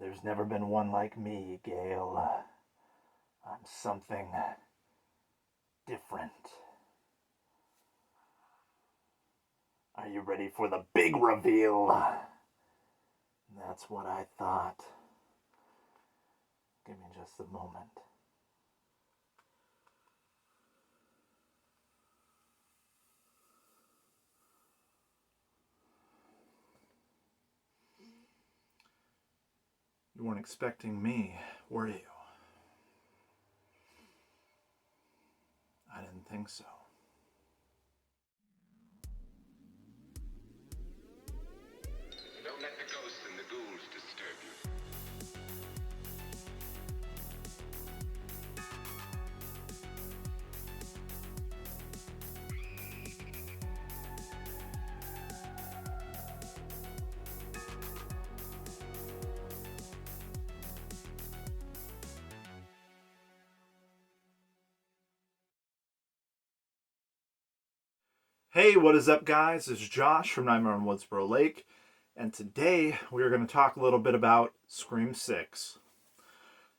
There's never been one like me, Gale. I'm something different. Are you ready for the big reveal? That's what I thought. Give me just a moment. You weren't expecting me, were you? I didn't think so. Don't let the ghosts and the ghouls disturb you. Hey, what is up, guys? It's Josh from Nightmare on Woodsboro Lake, and today we are going to talk a little bit about Scream 6.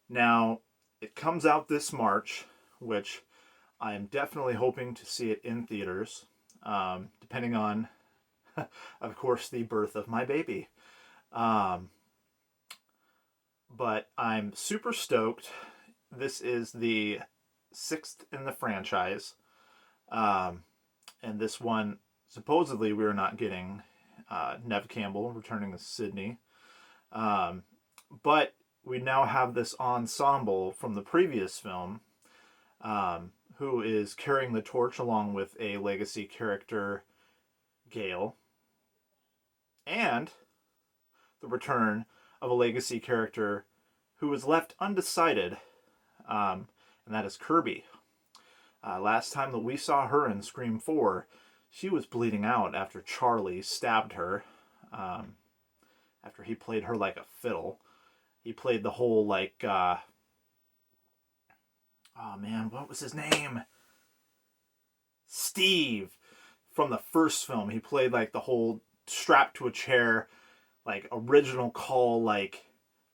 Now, it comes out this March, which I am definitely hoping to see it in theaters, depending on, of course, the birth of my baby. Um, but I'm super stoked. This is the sixth in the franchise. And this one, supposedly, we are not getting Nev Campbell returning to Sydney. But we now have this ensemble from the previous film who is carrying the torch along with a legacy character, Gale, and the return of a legacy character who was left undecided, and that is Kirby. Last time that we saw her in Scream 4, she was bleeding out after Charlie stabbed her, after he played her like a fiddle. He played the whole, oh man, what was his name? Steve, from the first film. He played like the whole strapped to a chair, like original call, like,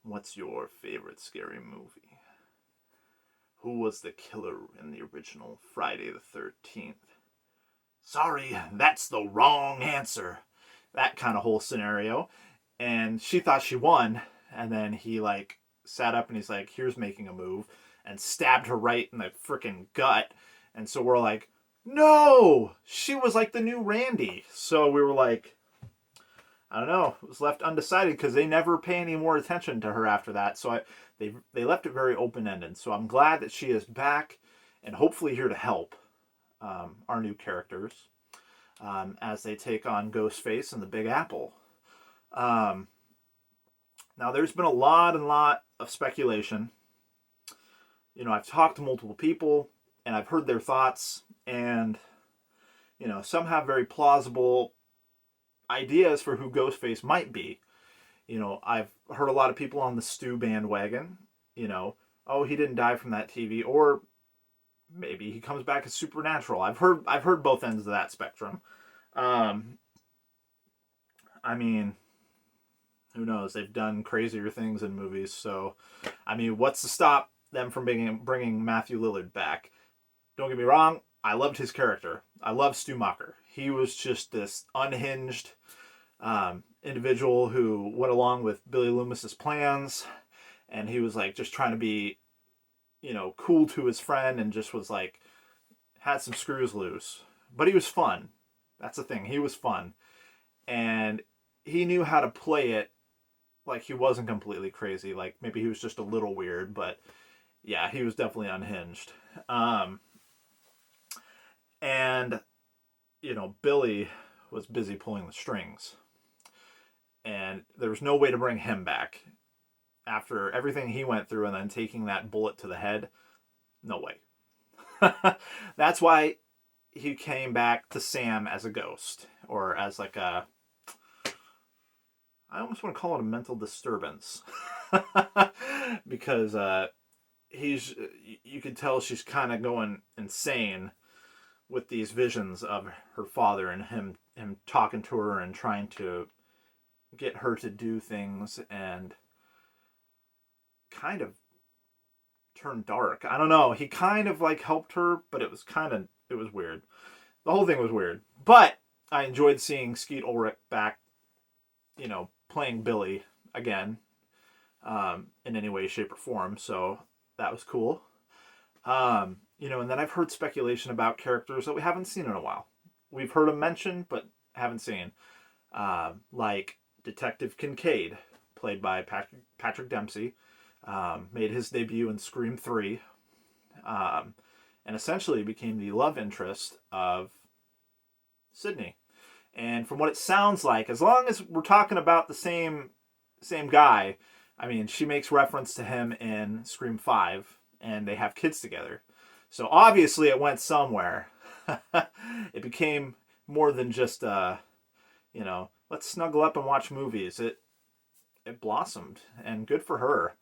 what's your favorite scary movie? Who was the killer in the original Friday the 13th? Sorry, that's the wrong answer. That kind of whole scenario. And she thought she won, and then he like sat up and he's like, here's making a move, and stabbed her right in the freaking gut. And so we're like, no, she was like the new Randy. So we were like, I don't know, it was left undecided because they never pay any more attention to her after that. So they left it very open ended. So I'm glad that she is back and hopefully here to help our new characters as they take on Ghostface and the Big Apple. Um, Now, there's been a lot of speculation. You know, I've talked to multiple people and I've heard their thoughts, and you know, some have very plausible ideas for who Ghostface might be. You know, I've heard a lot of people on the Stu bandwagon. You know, oh, he didn't die from that TV, or maybe he comes back as supernatural. I've heard both ends of that spectrum. Um, I mean, who knows? They've done crazier things in movies, so I mean, what's to stop them from bringing Matthew Lillard back? Don't get me wrong, I loved his character. I love Stu Macher. He was just this unhinged individual who went along with Billy Loomis's plans, and he was like just trying to be, you know, cool to his friend, and just was like had some screws loose. But he was fun. That's the thing. He was fun, and he knew how to play it like he wasn't completely crazy. Like maybe he was just a little weird, but yeah, he was definitely unhinged. Um, and you know, Billy was busy pulling the strings, and there was no way to bring him back after everything he went through, and then taking that bullet to the head. No way. That's why he came back to Sam as a ghost, or as like a, I almost want to call it a mental disturbance, because he's, you could tell she's kind of going insane with these visions of her father, and him talking to her and trying to get her to do things. And kind of turned dark. I don't know. He kind of like helped her, but it was weird. The whole thing was weird. But I enjoyed seeing Skeet Ulrich back, playing Billy again, in any way, shape, or form. So that was cool. And then I've heard speculation about characters that we haven't seen in a while. We've heard them mentioned, but haven't seen. Like Detective Kincaid, played by Patrick Dempsey, made his debut in Scream 3, and essentially became the love interest of Sydney. And from what it sounds like, as long as we're talking about the same guy, I mean, she makes reference to him in Scream 5, and they have kids together. So obviously it went somewhere. It became more than just, let's snuggle up and watch movies. It blossomed, and good for her.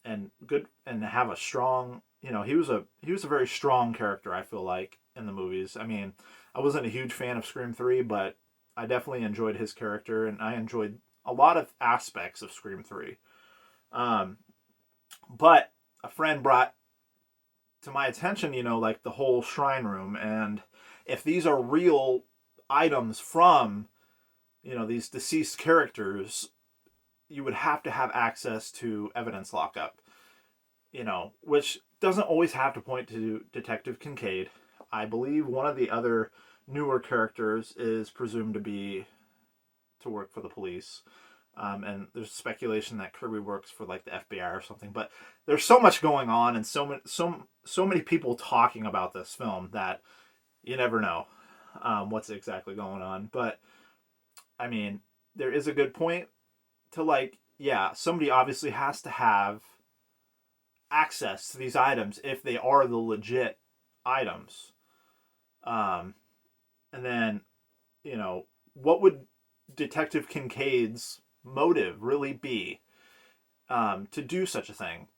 And good, and have a strong, he was a very strong character, I feel like, in the movies. I mean, I wasn't a huge fan of Scream 3, but I definitely enjoyed his character, and I enjoyed a lot of aspects of Scream 3. But a friend brought to my attention, like the whole shrine room, and if these are real items from, these deceased characters, you would have to have access to evidence lockup, which doesn't always have to point to Detective Kincaid. I believe one of the other newer characters is presumed to work for the police. And there's speculation that Kirby works for like the FBI or something. But there's so much going on, and so many people talking about this film that you never know what's exactly going on. But I mean, there is a good point to, like, yeah, somebody obviously has to have access to these items if they are the legit items. And then, what would Detective Kincaid's motive really be to do such a thing?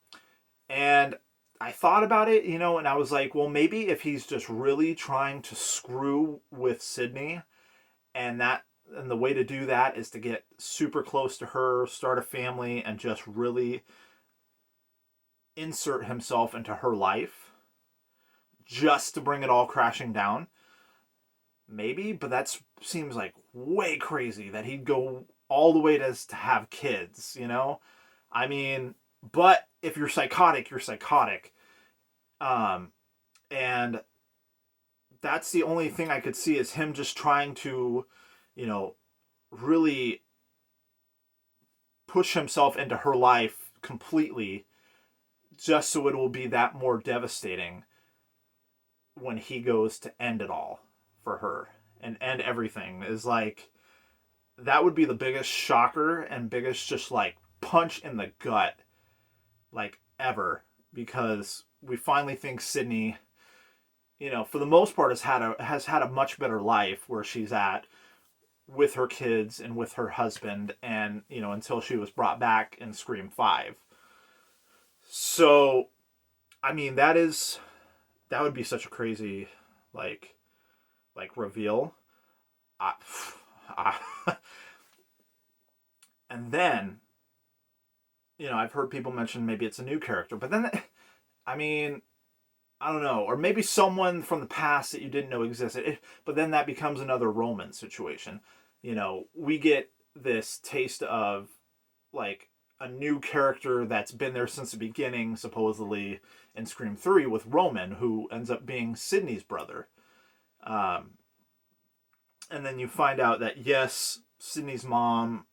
And I thought about it, and I was like, well, maybe if he's just really trying to screw with Sydney, and the way to do that is to get super close to her, start a family, and just really insert himself into her life just to bring it all crashing down. Maybe, but that seems like way crazy that he'd go all the way to have kids, I mean, but if you're psychotic, you're psychotic. And that's the only thing I could see is him just trying to, really push himself into her life completely, just so it will be that more devastating when he goes to end it all for her and end everything. Is like, that would be the biggest shocker and biggest just like punch in the gut like ever, because we finally think Sydney, for the most part has had a much better life where she's at with her kids and with her husband, and until she was brought back in Scream 5. So I mean, that would be such a crazy like reveal. And then, I've heard people mention maybe it's a new character, but then, I mean, I don't know, or maybe someone from the past that you didn't know existed. But then that becomes another Roman situation. We get this taste of like a new character that's been there since the beginning, supposedly in Scream 3 with Roman, who ends up being Sydney's brother. And then you find out that, yes, Sydney's mom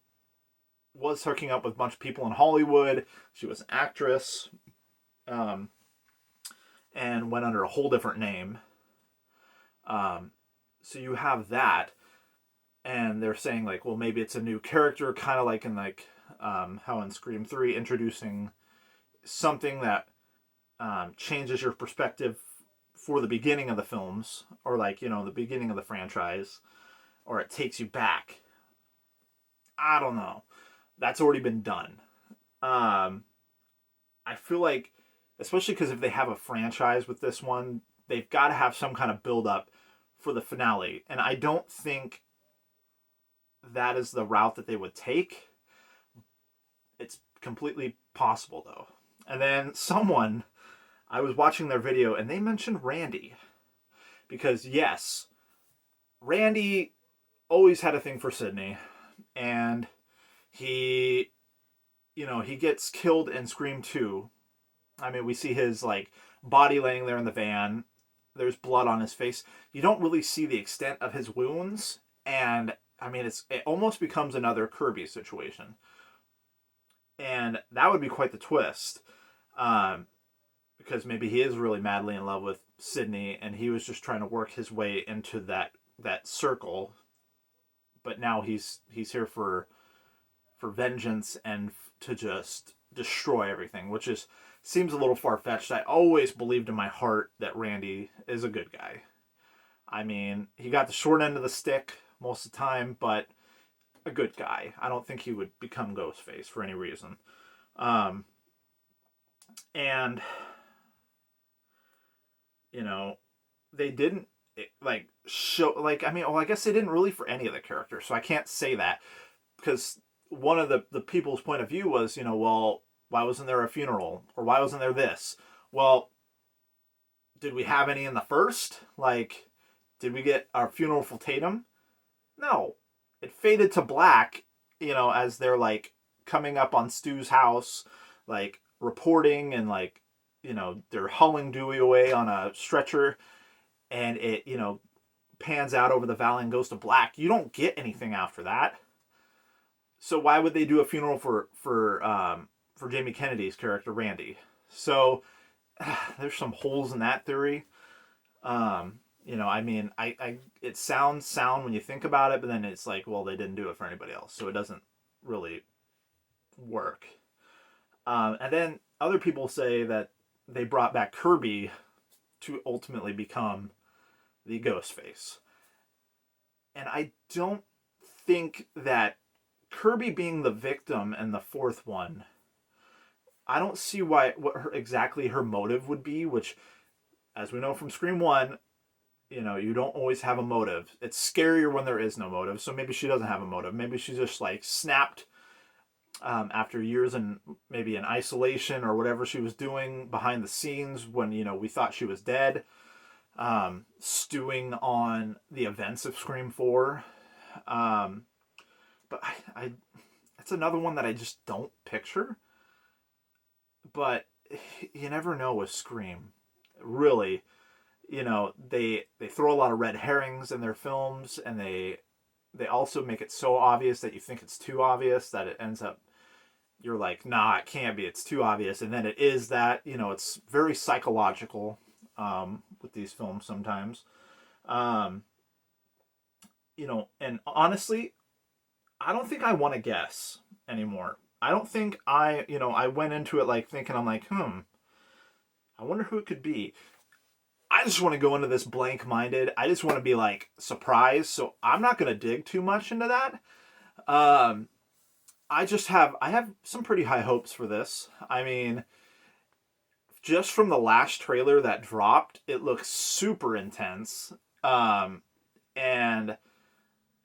was hooking up with a bunch of people in Hollywood. She was an actress, and went under a whole different name. So you have that, and they're saying like, well, maybe it's a new character, kind of like in like how in Scream 3, introducing something that changes your perspective for the beginning of the films, or like, the beginning of the franchise, or it takes you back. I don't know. That's already been done. I feel like, especially because if they have a franchise with this one, they've got to have some kind of build up for the finale. And I don't think that is the route that they would take. It's completely possible though. And then someone, I was watching their video and they mentioned Randy. Because yes, Randy always had a thing for Sydney. And he, he gets killed in Scream 2. I mean, we see his like body laying there in the van. There's blood on his face. You don't really see the extent of his wounds, and I mean, it almost becomes another Kirby situation, and that would be quite the twist, because maybe he is really madly in love with Sydney, and he was just trying to work his way into that circle, but now he's here for vengeance and to just destroy everything, which seems a little far-fetched. I always believed in my heart that Randy is a good guy. I mean, he got the short end of the stick most of the time, but a good guy. I don't think he would become Ghostface for any reason. And, they didn't, show, I guess they didn't really for any of the characters, so I can't say that, because one of the people's point of view was, well, why wasn't there a funeral? Or why wasn't there this? Well, did we have any in the first? Did we get our funeral for Tatum? No. It faded to black, as they're, coming up on Stu's house, reporting and, they're hauling Dewey away on a stretcher, and it, pans out over the valley and goes to black. You don't get anything after that. So why would they do a funeral for Jamie Kennedy's character, Randy? So there's some holes in that theory. It sounds sound when you think about it, but then it's like, well, they didn't do it for anybody else, so it doesn't really work. And then other people say that they brought back Kirby to ultimately become the Ghostface. And I don't think that Kirby being the victim in the fourth one, I don't see what exactly her motive would be, which, as we know from Scream 1, you don't always have a motive. It's scarier when there is no motive, so maybe she doesn't have a motive. Maybe she's just, snapped after years in maybe in isolation or whatever she was doing behind the scenes when, we thought she was dead, stewing on the events of Scream 4. But it's another one that I just don't picture. But you never know with Scream. Really, they throw a lot of red herrings in their films, and they also make it so obvious that you think it's too obvious that it ends up, you're like, nah, it can't be, it's too obvious. And then it is that, it's very psychological with these films sometimes. And honestly, I don't think I want to guess anymore. I don't think I went into it thinking, I'm like, I wonder who it could be. I just want to go into this blank-minded. I just want to be surprised. So I'm not going to dig too much into that. I have some pretty high hopes for this. I mean, just from the last trailer that dropped, it looks super intense. And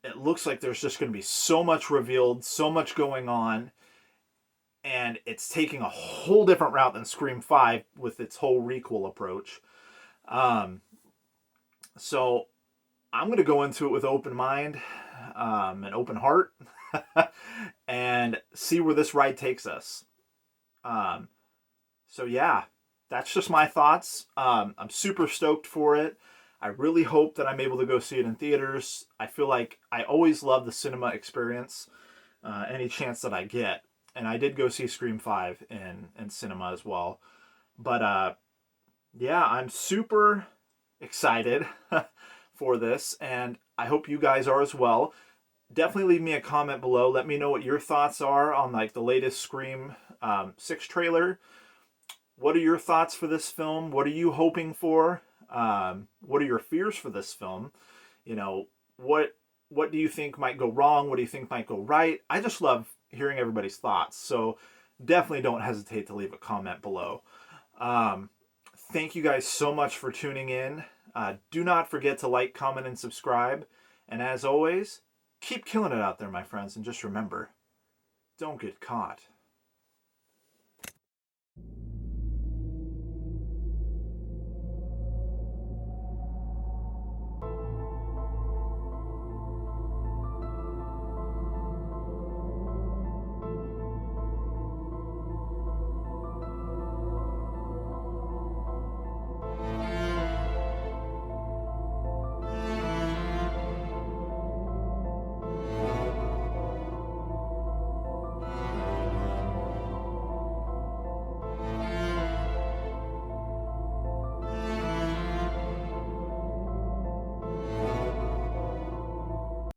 it looks like there's just going to be so much revealed, so much going on. And it's taking a whole different route than Scream 5 with its whole requel approach. So I'm going to go into it with open mind, an open heart, and see where this ride takes us. So yeah, that's just my thoughts. I'm super stoked for it. I really hope that I'm able to go see it in theaters. I feel like I always love the cinema experience, any chance that I get. And I did go see Scream 5 in cinema as well. But yeah, I'm super excited for this, and I hope you guys are as well. Definitely leave me a comment below. Let me know what your thoughts are on the latest Scream 6 trailer. What are your thoughts for this film? What are you hoping for? What are your fears for this film? What do you think might go wrong? What do you think might go right? I just love hearing everybody's thoughts. So definitely don't hesitate to leave a comment below. Thank you guys so much for tuning in. Do not forget to like, comment, and subscribe. And as always, keep killing it out there, my friends. And just remember, don't get caught.